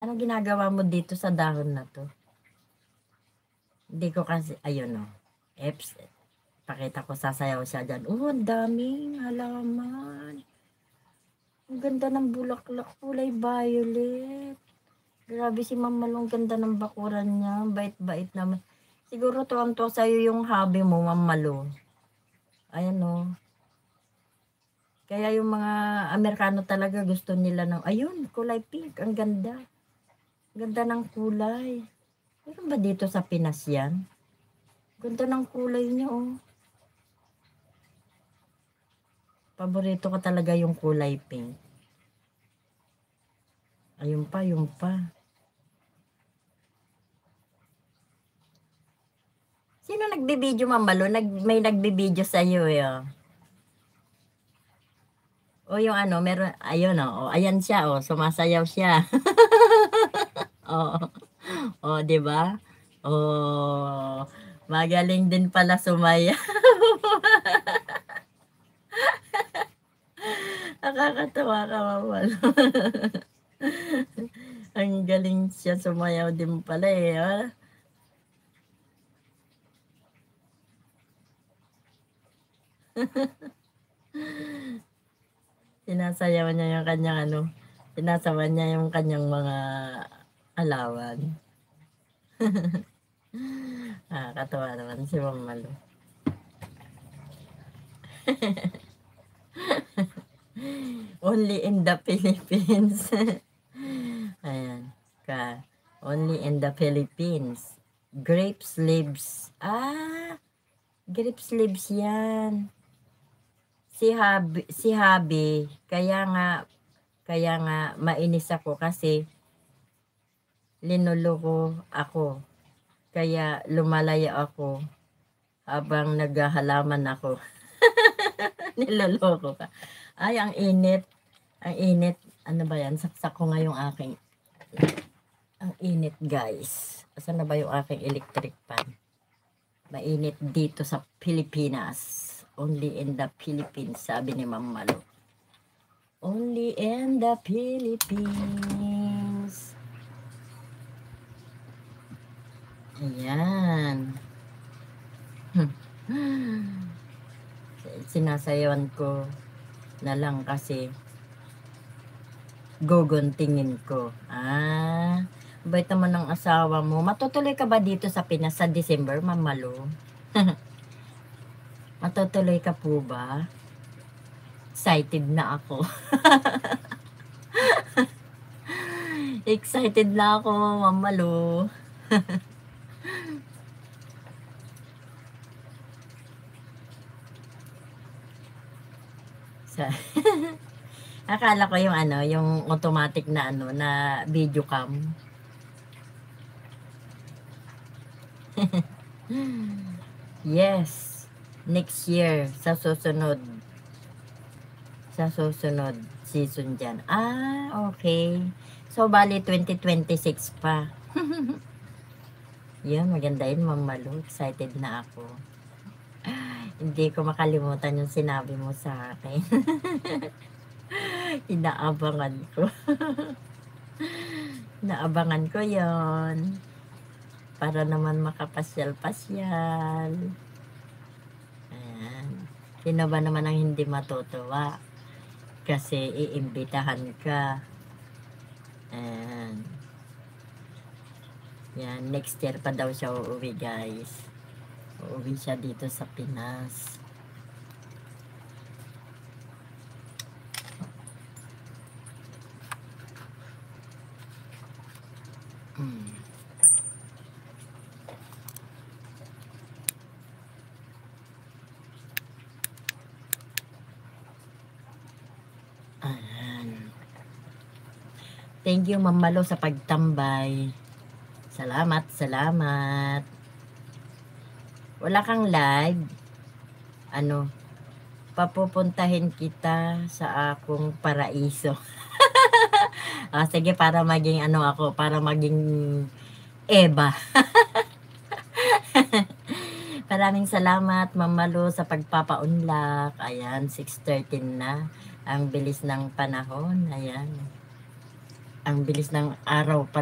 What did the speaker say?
Ano ginagawa mo dito sa dahon na to? Hindi ko kasi, ayun o. Eps, pakita ko, sasayaw siya dyan. Oh, ang daming halaman. Ang ganda ng bulaklak, kulay violet. Grabe si Ma'am Malu, ang ganda ng bakuran niya. Bait-bait naman. Siguro tuwang-tuwa sa'yo yung hobby mo, Ma'am Malu. Ayan o. Kaya yung mga Amerikano talaga gusto nila ng, ayun, kulay pink. Ang ganda. Ganda ng kulay. Meron ba dito sa Pinas yan? Ganda ng kulay niya, oh. Paborito ko talaga yung kulay pink. Ayun pa, yung pa. Sino nagbibideo, Ma'am Malu? May nagbibideo sa iyo, eh. Oh. O yung ano, meron, ayun, oh. Ayan siya, oh. Sumasayaw siya. Oh. Oh, 'di ba? Oh, magaling din pala sumayaw. Nakakatawa ka, Ma'am. Ang galing siya sumayaw din pala, eh, ah. Sinasayaw niya yung kanyang ano, sinasawan niya yung kanyang mga alawan. Nakakatawa naman si Ma'am Malu. Only in the Philippines. Ayan. Only in the Philippines. Grape leaves. Grape leaves yan. Si Habi, kaya nga mainis ako kasi linuloko ako. Kaya lumalaya ako habang naghahalaman ako. Niloloko ka. Ay, ang init. Ang init. Ano ba yan? Saksak ko nga yung aking. Ang init, guys. Asan na ba yung aking electric fan? Mainit dito sa Pilipinas. Only in the Philippines, sabi ni Ma'am Malu. Only in the Philippines. Ayan. Sinasayawan ko na lang kasi guguntingin ko. Bait naman ng asawa mo. Matutuloy ka ba dito sa Pinas sa December, Ma'am Malu? Matutuloy ka po ba? Excited na ako. Excited na ako, Ma'am Malu. Akala ko yung ano, yung automatic na ano, na video cam. Yes. Next year, sa susunod season dyan. Okay. So, bali 2026 pa. Yan, maganda yun, Ma'am Malu. Excited na ako. Hindi ko makalimutan yung sinabi mo sa akin. Inaabangan ko. Inaabangan ko yon para naman makapasyal-pasyal. Ayan. Sino ba naman ang hindi matutuwa? Kasi iimbitahan ka. Ayan. Yan, next year pa daw siya uuwi, guys. Uuwi siya dito sa Pinas. Thank you, Ma'am Malu, sa pagtambay. Salamat, salamat. Wala kang live? Ano, papupuntahin kita sa akong paraiso. Sige, para maging ano ako, para maging Eva. Maraming salamat, Ma'am Malu, sa pagpapaunlak. Ayan, 6:13 na. Ang bilis ng panahon. Ayan. Ang bilis ng araw pa.